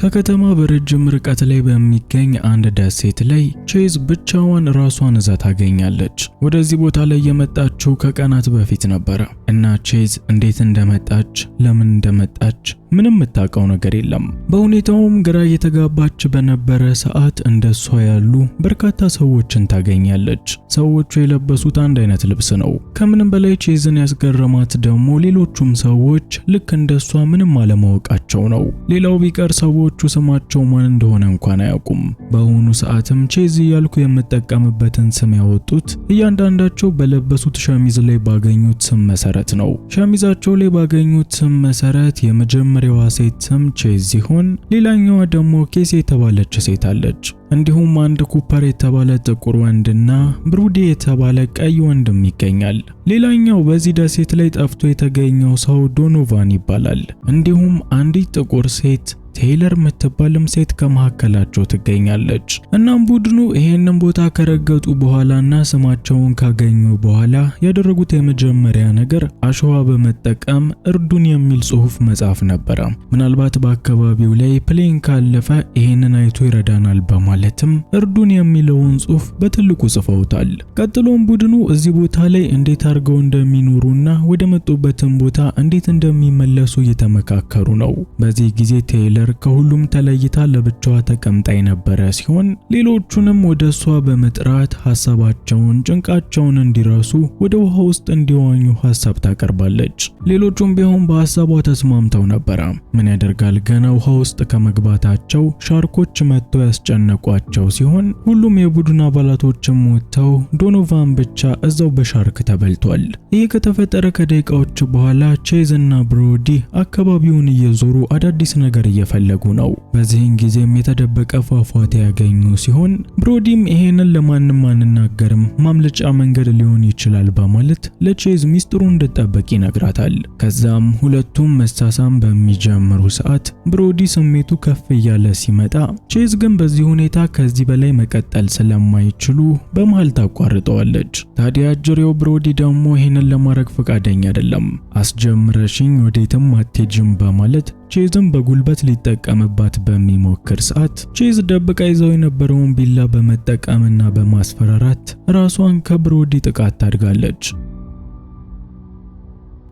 ከከተማ በረጅም ርቀት ላይ በሚገኝ አንድ ደሴት ላይ ቼዝ ብቻዋን ራሷን እዛ ታገኛለች። ወደዚህ ቦታ ላይ የመጣችው ከቀናት በፊት ነበረ እና ቼዝ እንዴት እንደመጣች ለምን እንደመጣች ምንም የምታውቀው ነገር የለም። በሁኔታውም ግራ የተጋባች በነበረ ሰዓት እንደሷ ያሉ በርካታ ሰዎችን ታገኛለች። ሰዎቹ የለበሱት አንድ አይነት ልብስ ነው። ከምንም በላይ ቼዝን ያስገረማት ደግሞ ሌሎቹም ሰዎች ልክ እንደሷ ምንም አለማወቃቸው ነው። ሌላው ቢቀር ሰዎቹ ስማቸው ማን እንደሆነ እንኳን አያውቁም። በአሁኑ ሰዓትም ቼዝ እያልኩ የምጠቀምበትን ስም ያወጡት እያንዳንዳቸው በለበሱት ሸሚዝ ላይ ባገኙት ስም መሰረት ነው። ሸሚዛቸው ላይ ባገኙት ስም መሰረት የመጀመሪያዋ ሴት ስም ቼዝ ሲሆን ሌላኛዋ ደግሞ ኬስ የተባለች ሴት አለች። እንዲሁም አንድ ኩፐር የተባለ ጥቁር ወንድና ብሩዲ የተባለ ቀይ ወንድም ይገኛል። ሌላኛው በዚህ ደሴት ላይ ጠፍቶ የተገኘው ሰው ዶኖቫን ይባላል። እንዲሁም አንዲት ጥቁር ሴት ቴይለር የምትባልም ሴት ከመካከላቸው ትገኛለች። እናም ቡድኑ ይሄንን ቦታ ከረገጡ በኋላና ስማቸውን ካገኙ በኋላ ያደረጉት የመጀመሪያ ነገር አሸዋ በመጠቀም እርዱን የሚል ጽሑፍ መጻፍ ነበረ። ምናልባት በአካባቢው ላይ ፕሌን ካለፈ ይሄንን አይቶ ይረዳናል በማለትም እርዱን የሚለውን ጽሑፍ በትልቁ ጽፈውታል። ቀጥሎም ቡድኑ እዚህ ቦታ ላይ እንዴት አድርገው እንደሚኖሩና ወደ መጡበትም ቦታ እንዴት እንደሚመለሱ እየተመካከሩ ነው። በዚህ ጊዜ ቴይለር ከሁሉም ተለይታ ለብቻዋ ተቀምጣ የነበረ ሲሆን ሌሎቹንም ወደሷ በመጥራት ሐሳባቸውን ጭንቃቸውን እንዲረሱ ወደ ውሃ ውስጥ እንዲዋኙ ሐሳብ ታቀርባለች። ሌሎቹም ቢሆን በሐሳቧ ተስማምተው ነበር። ምን ያደርጋል ገና ውሃ ውስጥ ከመግባታቸው ሻርኮች መጥተው ያስጨነቋቸው ሲሆን ሁሉም የቡድን አባላቶችም ወጥተው ዶኖቫን ብቻ እዛው በሻርክ ተበልቷል። ይህ ከተፈጠረ ከደቂቃዎች በኋላ ቼዝ እና ብሮዲ አካባቢውን እየዞሩ አዳዲስ ነገር ፈለጉ ነው። በዚህን ጊዜም የተደበቀ ፏፏቴ ያገኙ ሲሆን ብሮዲም ይሄንን ለማንም አንናገርም ማምለጫ መንገድ ሊሆን ይችላል በማለት ለቼዝ ሚስጥሩ እንድትጠብቅ ይነግራታል። ከዛም ሁለቱም መሳሳም በሚጀምሩ ሰዓት ብሮዲ ስሜቱ ከፍ እያለ ሲመጣ ቼዝ ግን በዚህ ሁኔታ ከዚህ በላይ መቀጠል ስለማይችሉ በመሃል ታቋርጠዋለች። ታዲያ ጅሬው ብሮዲ ደግሞ ይሄንን ለማድረግ ፈቃደኛ አይደለም። አስጀምረሽኝ ወዴትም አትሄጂም በማለት ቼዝም በጉልበት ሊጠቀምባት በሚሞክር ሰዓት ቼዝ ደብቃ ይዘው የነበረውን ቢላ በመጠቀምና በማስፈራራት ራሷን ከብሮዲ ጥቃት ታድጋለች።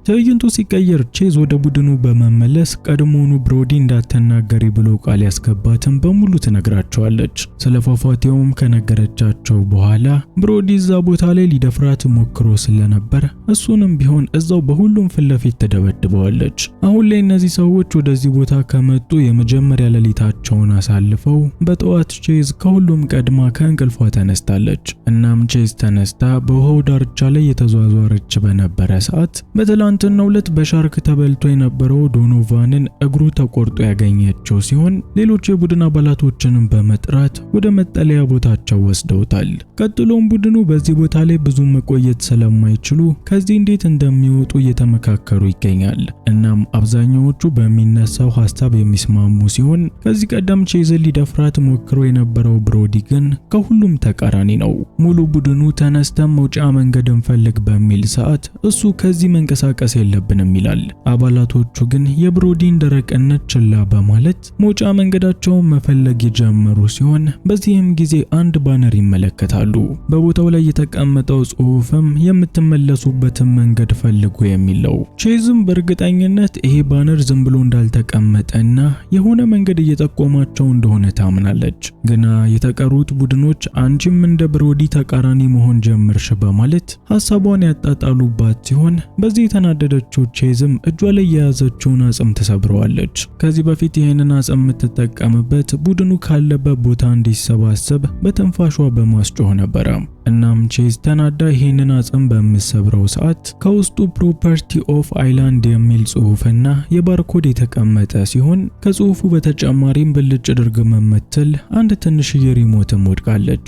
ትዕይንቱ ሲቀየር ቼዝ ወደ ቡድኑ በመመለስ ቀድሞውኑ ብሮዲ እንዳትናገሪ ብሎ ቃል ያስገባትን በሙሉ ትነግራቸዋለች። ስለ ፏፏቴውም ከነገረቻቸው በኋላ ብሮዲ እዛ ቦታ ላይ ሊደፍራት ሞክሮ ስለነበር እሱንም ቢሆን እዛው በሁሉም ፊት ለፊት ተደበድበዋለች። አሁን ላይ እነዚህ ሰዎች ወደዚህ ቦታ ከመጡ የመጀመሪያ ሌሊታቸውን አሳልፈው በጠዋት ቼዝ ከሁሉም ቀድማ ከእንቅልፏ ተነስታለች። እናም ቼዝ ተነስታ በውሃው ዳርቻ ላይ የተዟዟረች በነበረ ሰዓት በትላንትናው ዕለት በሻርክ ተበልቶ የነበረው ዶኖቫንን እግሩ ተቆርጦ ያገኘችው ሲሆን ሌሎች የቡድን አባላቶችንም በመጥራት ወደ መጠለያ ቦታቸው ወስደውታል። ቀጥሎም ቡድኑ በዚህ ቦታ ላይ ብዙ መቆየት ስለማይችሉ ከዚህ እንዴት እንደሚወጡ እየተመካከሩ ይገኛል። እናም አብዛኛዎቹ በሚነሳው ሐሳብ የሚስማሙ ሲሆን ከዚህ ቀደም ቼዝን ሊደፍራት ሞክሮ የነበረው ብሮዲ ግን ከሁሉም ተቃራኒ ነው። ሙሉ ቡድኑ ተነስተን መውጫ መንገድ እንፈልግ በሚል ሰዓት እሱ ከዚህ መንቀሳቀስ የለብንም ይላል። አባላቶቹ ግን የብሮዲን ደረቅነት ችላ በማለት መውጫ መንገዳቸውን መፈለግ የጀመሩ ሲሆን በዚህም ጊዜ አንድ ባነር ይመለከታሉ። በቦታው ላይ የተቀመጠው ጽሑፍም የምትመለሱበትን መንገድ ፈልጉ የሚል ነው። ቼዝም በእርግጠኝነት ይሄ ባነር ዝም ብሎ እንዳልተቀመጠና የሆነ መንገድ እየጠቆማቸው እንደሆነ ታምናለች። ግና የተቀሩት ቡድኖች አንቺም እንደ ብሮዲ ተቃራኒ መሆን ጀመርሽ በማለት ሐሳቧን ያጣጣሉባት ሲሆን በዚህ የተናደደችው ቼዝም እጇ ላይ የያዘችውን አጽም ተሰብረዋለች። ከዚህ በፊት ይሄንን አጽም የምትጠቀምበት ቡድኑ ካለበት ቦታ እንዲሰባሰብ በትንፋሿ በማስጮህ ነበረ። እናም ቼዝ ተናዳ ይሄንን አጽም በምትሰብረው ሰዓት ከውስጡ ፕሮፐርቲ ኦፍ አይላንድ የሚል ጽሑፍና የባርኮድ የተቀመጠ ሲሆን ከጽሑፉ በተጨማሪም ብልጭ ድርግም የምትል አንድ ትንሽዬ ሪሞትም ወድቃለች።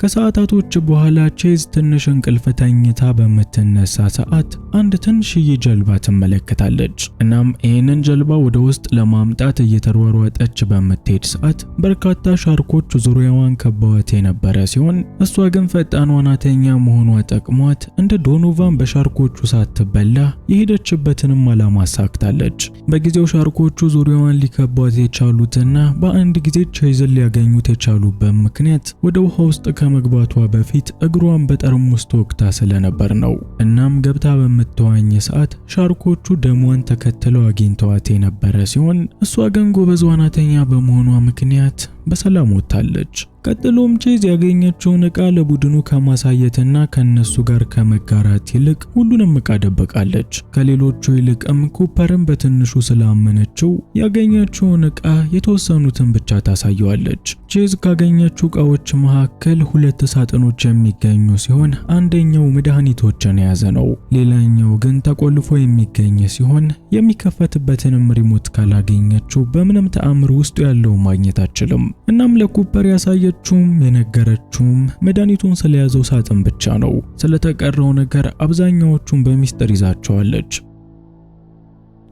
ከሰዓታቶች በኋላ ቼዝ ትንሽ እንቅልፍ ተኝታ በምትነሳ ሰዓት አንድ ትንሽዬ ጀልባ ትመለከታለች። እናም ይህንን ጀልባ ወደ ውስጥ ለማምጣት እየተሯሯጠች በምትሄድ ሰዓት በርካታ ሻርኮች ዙሪያዋን ከበዋት የነበረ ሲሆን እሷ ግን ፈጣን ዋናተኛ መሆኗ ጠቅሟት እንደ ዶኖቫን በሻርኮቹ ሳትበላ የሄደችበትንም ዓላማ አሳክታለች። በጊዜው ሻርኮቹ ዙሪያዋን ሊከቧት የቻሉትና በአንድ ጊዜ ቼዝን ሊያገኙት የቻሉበት ምክንያት ወደ ውሃ ውስጥ ከመግባቷ በፊት እግሯን በጠርሙስ ተወግታ ስለነበር ነው። እናም ገብታ በምትዋኝ ሰዓት ሻርኮቹ ደሟን ተከትለው አግኝተዋት የነበረ ሲሆን እሷ ግን ጎበዝ ዋናተኛ በመሆኗ ምክንያት በሰላም ወጥታለች። ቀጥሎም ቼዝ ያገኘችውን ዕቃ ለቡድኑ ከማሳየትና ከነሱ ጋር ከመጋራት ይልቅ ሁሉንም ዕቃ ደብቃለች። ከሌሎቹ ይልቅም ኩፐርን በትንሹ ስላመነችው ያገኘችውን ዕቃ የተወሰኑትን ብቻ ታሳየዋለች። ቼዝ ካገኘችው ዕቃዎች መካከል 2 ሳጥኖች የሚገኙ ሲሆን አንደኛው መድኃኒቶችን የያዘ ነው። ሌላኛው ግን ተቆልፎ የሚገኝ ሲሆን የሚከፈትበትንም ሪሞት ካላገኘችው በምንም ተአምር ውስጡ ያለው ማግኘት አትችልም። እናም ለኩፐር ያሳየችውም የነገረችውም መድኃኒቱን ስለያዘው ሳጥን ብቻ ነው። ስለተቀረው ነገር አብዛኛዎቹን በሚስጥር ይዛቸዋለች።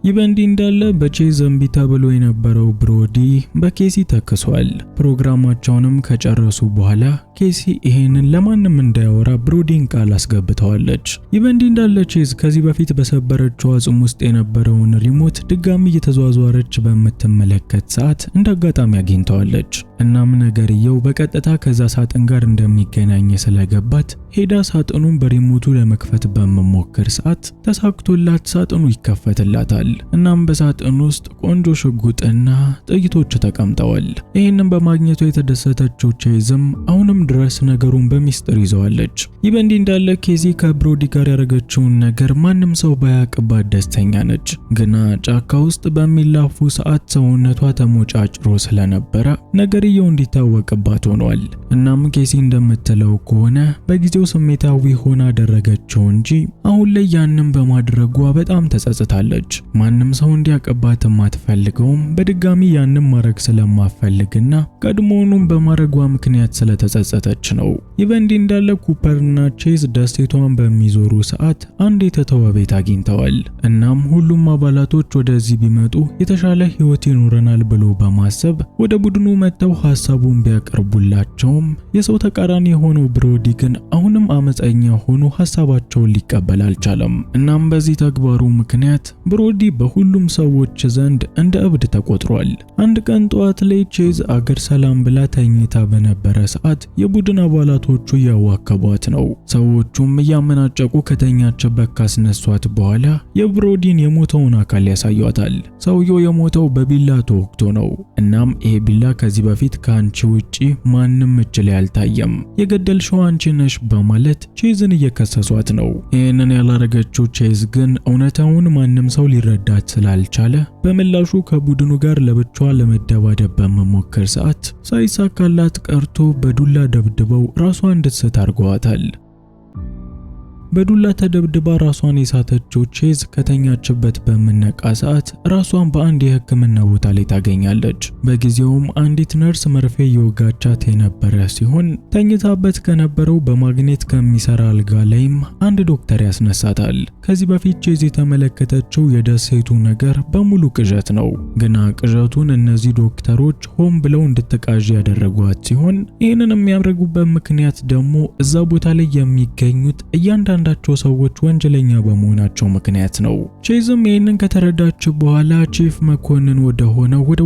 ይህ በእንዲህ እንዳለ በቼዝ እምቢ ተብሎ የነበረው ብሮዲ በኬሲ ተክሷል። ፕሮግራማቸውንም ከጨረሱ በኋላ ኬሲ ይሄንን ለማንም እንዳያወራ ብሮዲን ቃል አስገብተዋለች። ይህ በእንዲህ እንዳለ ቼዝ ከዚህ በፊት በሰበረችው አጽም ውስጥ የነበረውን ሪሞት ድጋሚ እየተዟዟረች በምትመለከት ሰዓት እንደ አጋጣሚ አግኝተዋለች። እናም ነገርየው በቀጥታ ከዛ ሳጥን ጋር እንደሚገናኝ ስለገባት ሄዳ ሳጥኑን በሪሞቱ ለመክፈት በመሞከር ሰዓት ተሳክቶላት ሳጥኑ ይከፈትላታል። እናም በሳጥኑ ውስጥ ቆንጆ ሽጉጥና ጥይቶች ተቀምጠዋል። ይህንን በማግኘቱ የተደሰተችው ቼዝም አሁንም ድረስ ነገሩን በሚስጥር ይዘዋለች። ይህ በእንዲህ እንዳለ ኬዚ ከብሮዲ ጋር ያደረገችውን ነገር ማንም ሰው ባያውቅባት ደስተኛ ነች። ግና ጫካ ውስጥ በሚላፉ ሰዓት ሰውነቷ ተሞጫጭሮ ስለነበረ ነገርየው እንዲታወቅባት ሆኗል። እናም ኬሲ እንደምትለው ከሆነ በጊዜው ስሜታዊ ሆና አደረገችው እንጂ አሁን ላይ ያንን በማድረጓ በጣም ተጸጽታለች። ማንም ሰው እንዲያውቅባት የማትፈልገውም በድጋሚ ያንን ማድረግ ስለማትፈልግና ቀድሞውኑም በማድረጓ ምክንያት ስለተጸጸተች ነው። ይህ በእንዲህ እንዳለ ኩፐርና ቼዝ ደሴቷን በሚዞሩ ሰዓት አንድ የተተወ ቤት አግኝተዋል። እናም ሁሉም አባላቶች ወደዚህ ቢመጡ የተሻለ ሕይወት ይኖረናል ብሎ በማሰብ ወደ ቡድኑ መጥተው ሐሳቡን ቢያቀርቡላቸውም የሰው ተቃራኒ የሆነው ብሮዲ ግን አሁንም አመፀኛ ሆኖ ሐሳባቸውን ሊቀበል አልቻለም። እናም በዚህ ተግባሩ ምክንያት ብሮዲ በሁሉም ሰዎች ዘንድ እንደ እብድ ተቆጥሯል። አንድ ቀን ጠዋት ላይ ቼዝ አገር ሰላም ብላ ተኝታ በነበረ ሰዓት የቡድን አባላቶቹ እያዋከቧት ነው። ሰዎቹም እያመናጨቁ ከተኛችበት ካስነሷት በኋላ የብሮዲን የሞተውን አካል ያሳዩታል። ሰውየው የሞተው በቢላ ተወግቶ ነው። እናም ይሄ ቢላ ከዚህ በፊት ከአንቺ ውጪ ማንም እጅ ላይ አልታየም፣ የገደልሽው አንቺ ነሽ በማለት ቼዝን እየከሰሷት ነው። ይህንን ያላረገችው ቼዝ ግን እውነታውን ማንም ሰው ሊረዳት ስላልቻለ በምላሹ ከቡድኑ ጋር ለብቻዋ ለመደባደብ በመሞከር ሰዓት ሳይሳካላት ቀርቶ በዱላ ደብድበው ራሷን እንድትስት አድርገዋታል። በዱላ ተደብድባ ራሷን የሳተችው ቼዝ ከተኛችበት በምነቃ ሰዓት ራሷን በአንድ የሕክምና ቦታ ላይ ታገኛለች። በጊዜውም አንዲት ነርስ መርፌ እየወጋቻት የነበረ ሲሆን ተኝታበት ከነበረው በማግኔት ከሚሰራ አልጋ ላይም አንድ ዶክተር ያስነሳታል። ከዚህ በፊት ቼዝ የተመለከተችው የደሴቱ ነገር በሙሉ ቅዠት ነው። ግና ቅዠቱን እነዚህ ዶክተሮች ሆን ብለው እንድትቃዥ ያደረጓት ሲሆን ይህንን የሚያደርጉበት ምክንያት ደግሞ እዛ ቦታ ላይ የሚገኙት እያንዳንዳቸው ሰዎች ወንጀለኛ በመሆናቸው ምክንያት ነው። ቼዝም ይህንን ከተረዳች በኋላ ቺፍ መኮንን ወደ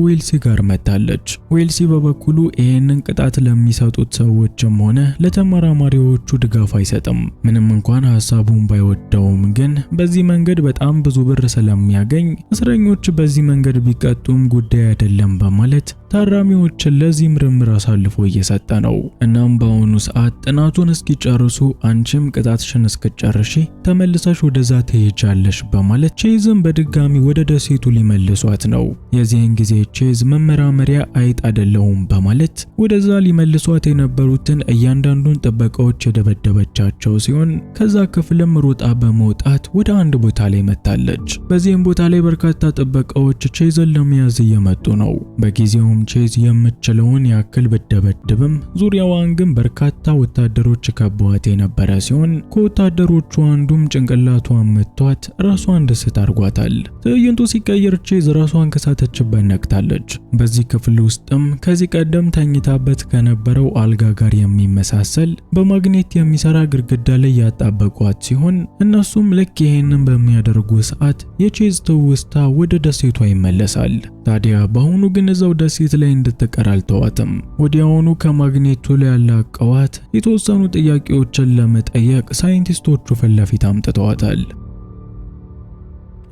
ዌልሲ ጋር መጣለች። ዌልሲ በበኩሉ ይህንን ቅጣት ለሚሰጡት ሰዎችም ሆነ ለተመራማሪዎቹ ድጋፍ አይሰጥም። ምንም እንኳን ሐሳቡን ባይወደውም ግን በዚህ መንገድ በጣም ብዙ ብር ስለሚያገኝ እስረኞች በዚህ መንገድ ቢቀጡም ጉዳይ አይደለም በማለት ታራሚዎችን ለዚህ ምርምር አሳልፎ እየሰጠ ነው። እናም በአሁኑ ሰዓት ጥናቱን እስኪጨርሱ አንቺም ቅጣትሽን እስክጨርሺ ተመልሰሽ ወደዛ ትሄጃለሽ በማለት ቼዝን በድጋሚ ወደ ደሴቱ ሊመልሷት ነው። የዚህን ጊዜ ቼዝ መመራመሪያ አይጥ አይደለሁም በማለት ወደዛ ሊመልሷት የነበሩትን እያንዳንዱን ጥበቃዎች የደበደበቻቸው ሲሆን ከዛ ክፍልም ሮጣ በመውጣት ወደ አንድ ቦታ ላይ መጣለች። በዚህም ቦታ ላይ በርካታ ጥበቃዎች ቼዝን ለመያዝ እየመጡ ነው። በጊዜውም ቼዝ የምትችለውን ያክል ብደበድብም ዙሪያዋን ግን በርካታ ወታደሮች ከበዋት የነበረ ሲሆን ከወታደሮቹ አንዱም ጭንቅላቷን መቷት ራሷን እንድትስት አድርጓታል። ትዕይንቱ ሲቀየር ቼዝ ራሷን ከሳተችበት ነቅታለች። በዚህ ክፍል ውስጥም ከዚህ ቀደም ተኝታበት ከነበረው አልጋ ጋር የሚመሳሰል በማግኔት የሚሰራ ግድግዳ ላይ ያጣበቋት ሲሆን እነሱም ልክ ይሄንን በሚያደርጉ ሰዓት የቼዝ ትውስታ ወደ ደሴቷ ይመለሳል። ታዲያ በአሁኑ ግን እዛው ደሴት ላይ እንድትቀር አልተዋትም። ወዲያውኑ ከማግኔቱ ላይ ያላቀዋት የተወሰኑ ጥያቄዎችን ለመጠየቅ ሳይንቲስቶቹ ፊት ለፊት አምጥተዋታል።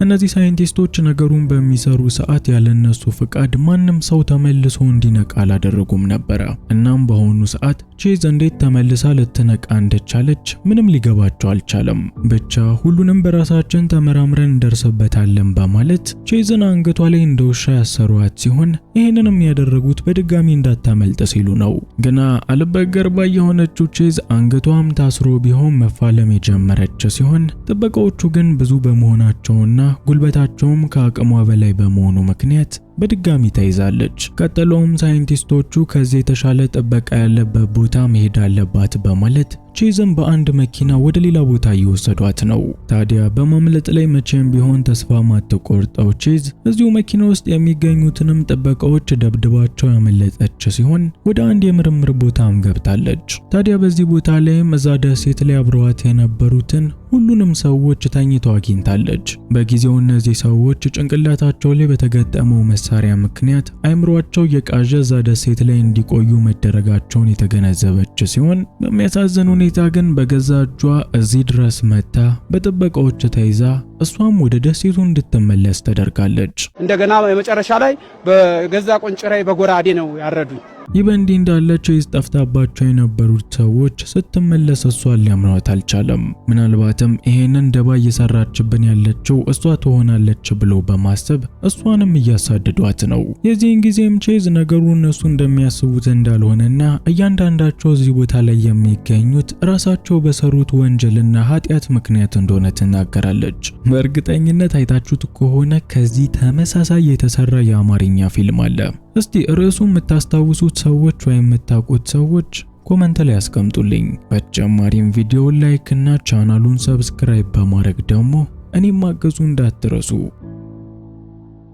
እነዚህ ሳይንቲስቶች ነገሩን በሚሰሩ ሰዓት ያለነሱ ፍቃድ ማንም ሰው ተመልሶ እንዲነቃ አላደረጉም ነበር። እናም በአሁኑ ሰዓት ቼዝ እንዴት ተመልሳ ልትነቃ እንደቻለች ምንም ሊገባቸው አልቻለም። ብቻ ሁሉንም በራሳችን ተመራምረን እንደርስበታለን በማለት ቼዝን አንገቷ ላይ እንደ ውሻ ያሰሯት ሲሆን ይህንንም ያደረጉት በድጋሚ እንዳታመልጥ ሲሉ ነው። ግና አልበገር ባይ የሆነችው ቼዝ አንገቷም ታስሮ ቢሆን መፋለም የጀመረች ሲሆን ጥበቃዎቹ ግን ብዙ በመሆናቸውና ጉልበታቸውም ከአቅሟ በላይ በመሆኑ ምክንያት በድጋሚ ተይዛለች። ቀጥሎም ሳይንቲስቶቹ ከዚህ የተሻለ ጥበቃ ያለበት ቦታ መሄድ አለባት በማለት ቼዝን በአንድ መኪና ወደ ሌላ ቦታ እየወሰዷት ነው። ታዲያ በማምለጥ ላይ መቼም ቢሆን ተስፋ ማትቆርጠው ቼዝ እዚሁ መኪና ውስጥ የሚገኙትንም ጥበቃዎች ደብድባቸው ያመለጠች ሲሆን ወደ አንድ የምርምር ቦታም ገብታለች። ታዲያ በዚህ ቦታ ላይም እዛ ደሴት ላይ አብረዋት የነበሩትን ሁሉንም ሰዎች ተኝተው አግኝታለች። በጊዜው እነዚህ ሰዎች ጭንቅላታቸው ላይ በተገጠመው መሳሪያ ምክንያት አይምሯቸው የቃዠ እዛ ደሴት ላይ እንዲቆዩ መደረጋቸውን የተገነዘበች ሲሆን በሚያሳዝን ሁኔታ ግን በገዛ እጇ እዚህ ድረስ መታ በጥበቃዎች ተይዛ እሷም ወደ ደሴቱ እንድትመለስ ተደርጋለች። እንደገና የመጨረሻ ላይ በገዛ ቆንጭራይ በጎራዴ ነው ያረዱኝ። ይህ በእንዲህ እንዳለ ቼዝ ጠፍታባቸው የነበሩት ሰዎች ስትመለስ እሷን ሊያምኗት አልቻለም። ምናልባትም ይሄንን ደባ እየሰራችብን ያለችው እሷ ትሆናለች ብሎ በማሰብ እሷንም እያሳደዷት ነው። የዚህን ጊዜም ቼዝ ነገሩ እነሱ እንደሚያስቡት እንዳልሆነና እያንዳንዳቸው እዚህ ቦታ ላይ የሚገኙት ራሳቸው በሰሩት ወንጀልና ኃጢአት ምክንያት እንደሆነ ትናገራለች። በእርግጠኝነት አይታችሁት ከሆነ ከዚህ ተመሳሳይ የተሰራ የአማርኛ ፊልም አለ። እስቲ ርዕሱን የምታስታውሱት ሰዎች ወይም የምታውቁት ሰዎች ኮመንት ላይ አስቀምጡልኝ። በተጨማሪም ቪዲዮውን ላይክ እና ቻናሉን ሰብስክራይብ በማድረግ ደግሞ እኔም ማገዙ እንዳትረሱ።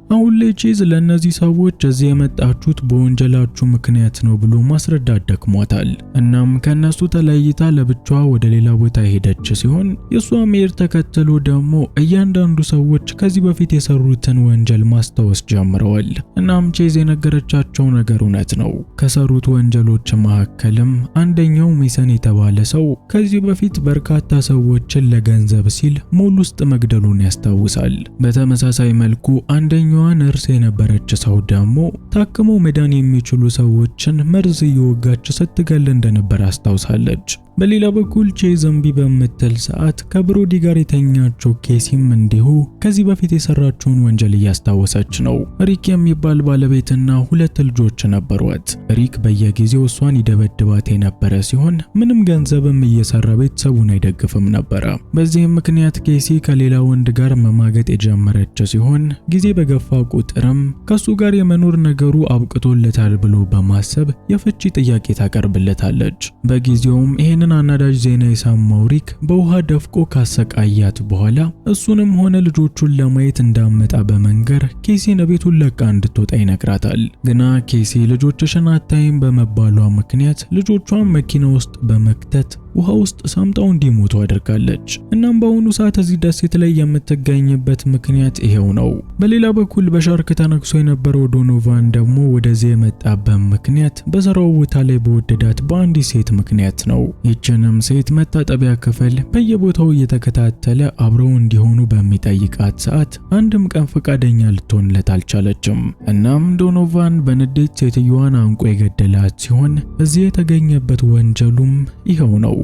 አሁን ላይ ቼዝ ለእነዚህ ሰዎች እዚህ የመጣችሁት በወንጀላችሁ ምክንያት ነው ብሎ ማስረዳት ደክሟታል። እናም ከነሱ ተለይታ ለብቻዋ ወደ ሌላ ቦታ ሄደች ሲሆን የሷ መሄድ ተከትሎ ደግሞ እያንዳንዱ ሰዎች ከዚህ በፊት የሰሩትን ወንጀል ማስታወስ ጀምረዋል። እናም ቼዝ የነገረቻቸው ነገር እውነት ነው። ከሰሩት ወንጀሎች መካከልም አንደኛው ሜሰን የተባለ ሰው ከዚህ በፊት በርካታ ሰዎችን ለገንዘብ ሲል ሞል ውስጥ መግደሉን ያስታውሳል። በተመሳሳይ መልኩ አንደኛው ነርስ የነበረች ሰው ደግሞ ታክመው መዳን የሚችሉ ሰዎችን መርዝ እየወጋች ስትገል እንደነበር አስታውሳለች። በሌላ በኩል ቼዝ እምቢ በምትል ሰዓት ከብሮዲ ጋር የተኛችው ኬሲም እንዲሁ ከዚህ በፊት የሰራችውን ወንጀል እያስታወሰች ነው። ሪክ የሚባል ባለቤትና 2 ልጆች ነበሯት። ሪክ በየጊዜው እሷን ይደበድባት የነበረ ሲሆን ምንም ገንዘብም እየሰራ ቤተሰቡን አይደግፍም ነበረ። በዚህም ምክንያት ኬሲ ከሌላ ወንድ ጋር መማገጥ የጀመረች ሲሆን ጊዜ በገፋ ቁጥርም ከሱ ጋር የመኖር ነገሩ አብቅቶለታል ብሎ በማሰብ የፍቺ ጥያቄ ታቀርብለታለች። በጊዜውም ይሄንን አናዳጅ ዜና የሰማው ሪክ በውሃ ደፍቆ ካሰቃያት በኋላ እሱንም ሆነ ልጆቹን ለማየት እንዳመጣ በመንገር ኬሲን ቤቱን ለቃ እንድትወጣ ይነግራታል። ግና ኬሲ ልጆችሽን አታይም በመባሏ ምክንያት ልጆቿን መኪና ውስጥ በመክተት ውሃ ውስጥ ሰምጠው እንዲሞቱ አድርጋለች። እናም በአሁኑ ሰዓት እዚህ ደሴት ላይ የምትገኝበት ምክንያት ይሄው ነው። በሌላ በኩል በሻርክ ተነክሶ የነበረው ዶኖቫን ደግሞ ወደዚህ የመጣበት ምክንያት በስራው ቦታ ላይ በወደዳት በአንዲት ሴት ምክንያት ነው። ይህችንም ሴት መታጠቢያ ክፍል በየቦታው እየተከታተለ አብረው እንዲሆኑ በሚጠይቃት ሰዓት አንድም ቀን ፈቃደኛ ልትሆንለት አልቻለችም። እናም ዶኖቫን በንዴት ሴትዮዋን አንቆ የገደላት ሲሆን እዚህ የተገኘበት ወንጀሉም ይሄው ነው።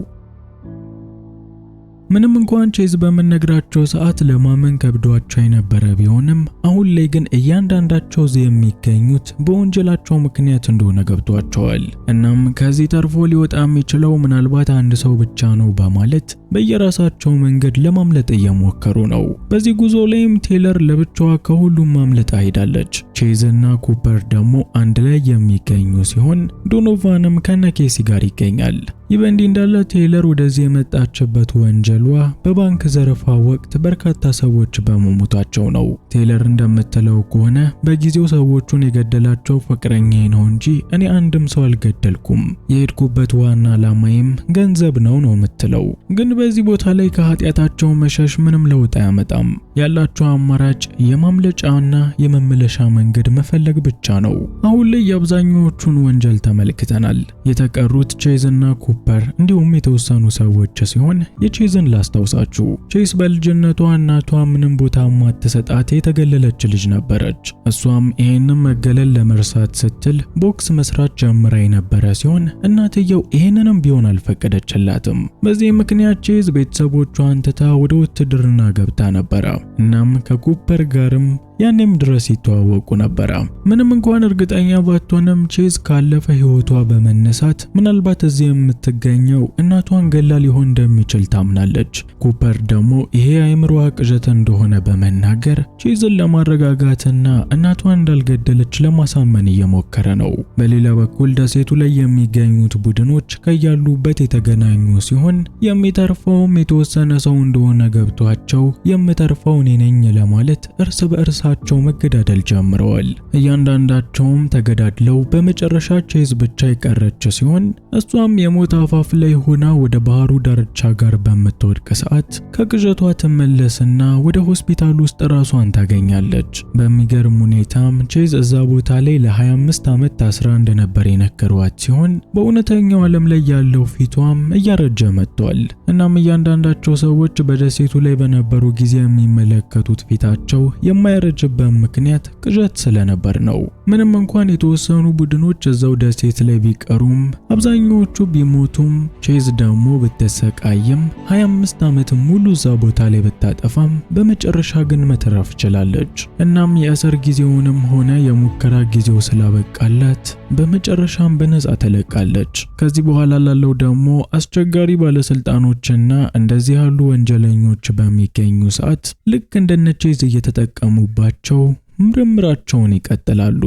ምንም እንኳን ቼዝ በመነግራቸው ሰዓት ለማመን ከብዷቸው የነበረ ቢሆንም አሁን ላይ ግን እያንዳንዳቸው የሚገኙት በወንጀላቸው ምክንያት እንደሆነ ገብቷቸዋል። እናም ከዚህ ተርፎ ሊወጣ የሚችለው ምናልባት አንድ ሰው ብቻ ነው በማለት በየራሳቸው መንገድ ለማምለጥ እየሞከሩ ነው። በዚህ ጉዞ ላይም ቴይለር ለብቻዋ ከሁሉም ማምለጥ ሄዳለች። ቼዝ እና ኩፐር ደግሞ አንድ ላይ የሚገኙ ሲሆን ዶኖቫንም ከነኬሲ ጋር ይገኛል። ይህ በእንዲህ እንዳለ ቴይለር ወደዚህ የመጣችበት ወንጀሏ በባንክ ዘረፋ ወቅት በርካታ ሰዎች በመሞታቸው ነው። ቴይለር እንደምትለው ከሆነ በጊዜው ሰዎቹን የገደላቸው ፍቅረኛዬ ነው እንጂ እኔ አንድም ሰው አልገደልኩም፣ የሄድኩበት ዋና ዓላማዬም ገንዘብ ነው የምትለው። ግን በዚህ ቦታ ላይ ከኃጢአታቸው መሸሽ ምንም ለውጥ አያመጣም። ያላቸው አማራጭ የማምለጫና የመመለሻ መንገድ መፈለግ ብቻ ነው። አሁን ላይ የአብዛኞቹን ወንጀል ተመልክተናል። የተቀሩት ቼዝ እና ኩፐር እንዲሁም የተወሰኑ ሰዎች ሲሆን የቼዝን ላስታውሳችሁ። ቼዝ በልጅነቷ እናቷ ምንም ቦታ ማትሰጣት የተገለለች ልጅ ነበረች። እሷም ይሄንን መገለል ለመርሳት ስትል ቦክስ መስራት ጀምራ የነበረ ሲሆን እናትየው ይሄንንም ቢሆን አልፈቀደችላትም። በዚህ ምክንያት ቼዝ ቤተሰቦቿን ትታ ወደ ውትድርና ገብታ ነበረ። እናም ከኩፐር ጋርም ያኔም ድረስ ይተዋወቁ ነበር። ምንም እንኳን እርግጠኛ ባትሆንም ቼዝ ካለፈ ህይወቷ በመነሳት ምናልባት እዚህ የምትገኘው እናቷን ገላ ሊሆን እንደሚችል ታምናለች። ኩፐር ደግሞ ይሄ አይምሮዋ ቅዠት እንደሆነ በመናገር ቼዝን ለማረጋጋትና እናቷን እንዳልገደለች ለማሳመን እየሞከረ ነው። በሌላ በኩል ደሴቱ ላይ የሚገኙት ቡድኖች ከያሉበት የተገናኙ ሲሆን የሚተርፈውም የተወሰነ ሰው እንደሆነ ገብቷቸው የምተርፈው እኔ ነኝ ለማለት እርስ በእርስ መገዳደል ጀምረዋል። እያንዳንዳቸውም ተገዳድለው በመጨረሻ ቼዝ ብቻ የቀረች ሲሆን እሷም የሞት አፋፍ ላይ ሆና ወደ ባህሩ ዳርቻ ጋር በምትወድቅ ሰዓት ከቅዠቷ ትመለስና ወደ ሆስፒታል ውስጥ ራሷን ታገኛለች። በሚገርም ሁኔታም ቼዝ እዛ ቦታ ላይ ለ25 ዓመት ታስራ እንደነበር የነገሯት ሲሆን በእውነተኛው ዓለም ላይ ያለው ፊቷም እያረጀ መጥቷል። እናም እያንዳንዳቸው ሰዎች በደሴቱ ላይ በነበሩ ጊዜ የሚመለከቱት ፊታቸው የማይረጅበት ምክንያት ቅዠት ስለነበር ነው። ምንም እንኳን የተወሰኑ ቡድኖች እዛው ደሴት ላይ ቢቀሩም አብዛኞቹ ቢሞቱም ቼዝ ደግሞ ብትሰቃይም 25 ዓመት ሙሉ እዛ ቦታ ላይ ብታጠፋም በመጨረሻ ግን መተረፍ ችላለች። እናም የእስር ጊዜውንም ሆነ የሙከራ ጊዜው ስላበቃላት በመጨረሻም በነፃ ተለቃለች። ከዚህ በኋላ ላለው ደግሞ አስቸጋሪ ባለስልጣኖችና እንደዚህ ያሉ ወንጀለኞች በሚገኙ ሰዓት ልክ እንደነ ቼዝ እየተጠቀሙባቸው ምርምራቸውን ይቀጥላሉ።